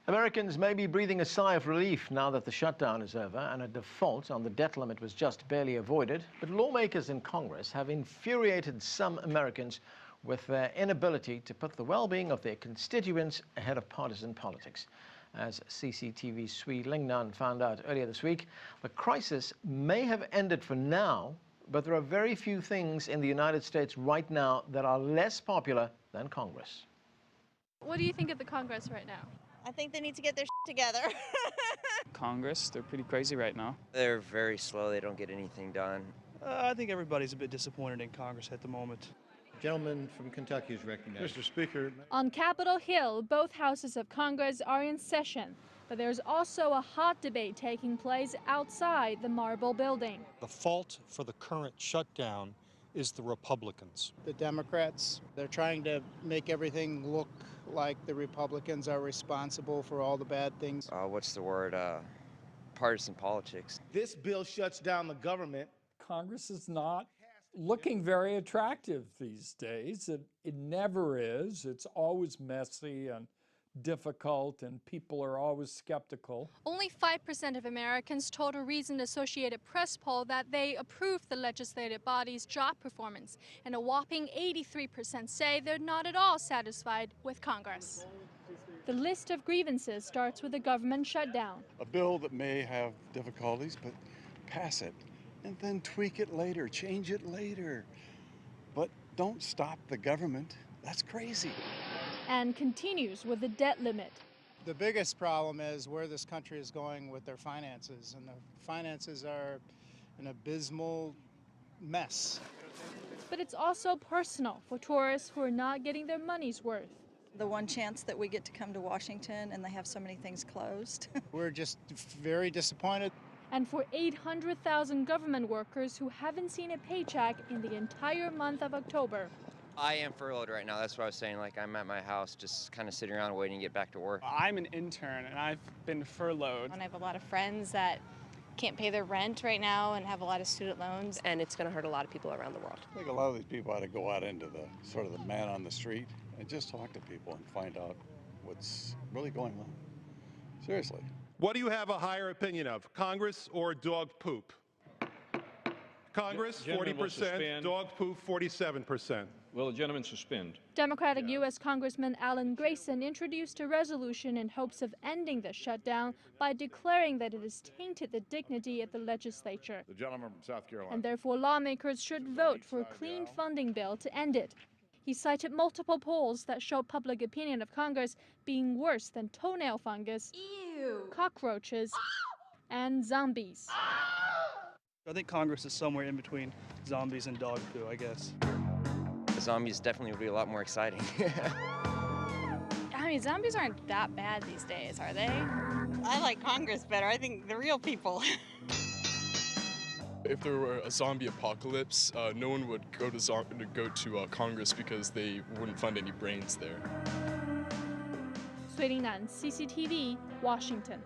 Americans may be breathing a sigh of relief now that the shutdown is over and a default on the debt limit was just barely avoided. But lawmakers in Congress have infuriated some Americans with their inability to put the well-being of their constituents ahead of partisan politics. As CCTV's Sui Lingnan found out earlier this week, the crisis may have ended for now, but there are very few things in the United States right now that are less popular than Congress. What do you think of the Congress right now? I think they need to get their shit together. Congress, they're pretty crazy right now. They're very slow. They don't get anything done. I think everybody's a bit disappointed in Congress at the moment. The gentleman from Kentucky is recognized. Mr. Speaker. On Capitol Hill, both houses of Congress are in session, but there's also a hot debate taking place outside the Marble Building. The fault for the current shutdown is the Republicans. The Democrats, they're trying to make everything look like the Republicans are responsible for all the bad things. What's the word? Partisan politics. This bill shuts down the government. Congress is not looking very attractive these days. It never is. It's always messy and difficult, and people are always skeptical. Only 5% of Americans told a recent Associated Press poll that they approved the legislative body's job performance, and a whopping 83% say they're not at all satisfied with Congress. The list of grievances starts with the government shutdown. A bill that may have difficulties, but pass it and then tweak it later, change it later. But don't stop the government. That's crazy. And continues with the debt limit. The biggest problem is where this country is going with their finances, and the finances are an abysmal mess. But it's also personal for tourists who are not getting their money's worth. The one chance that we get to come to Washington and they have so many things closed. We're just very disappointed. And for 800,000 government workers who haven't seen a paycheck in the entire month of October. I am furloughed right now. That's what I was saying. Like, I'm at my house just kind of sitting around waiting to get back to work. I'm an intern and I've been furloughed. And I have a lot of friends that can't pay their rent right now and have a lot of student loans. And it's going to hurt a lot of people around the world. I think a lot of these people ought to go out into the sort of the man on the street and just talk to people and find out what's really going on. Seriously. What do you have a higher opinion of, Congress or dog poop? Congress, 40%, dog poop, 47%. Will the gentleman suspend? Democratic U.S. Congressman Alan Grayson introduced a resolution in hopes of ending the shutdown by declaring that it has tainted the dignity of the legislature. The gentleman from South Carolina. And therefore lawmakers should vote for a clean funding bill to end it. He cited multiple polls that show public opinion of Congress being worse than toenail fungus, cockroaches, and zombies. I think Congress is somewhere in between zombies and dog poo, I guess. The zombies definitely would be a lot more exciting. I mean, zombies aren't that bad these days, are they? I like Congress better. I think the real people. If there were a zombie apocalypse, no one would go to Congress because they wouldn't find any brains there. Lingnan, CCTV, Washington.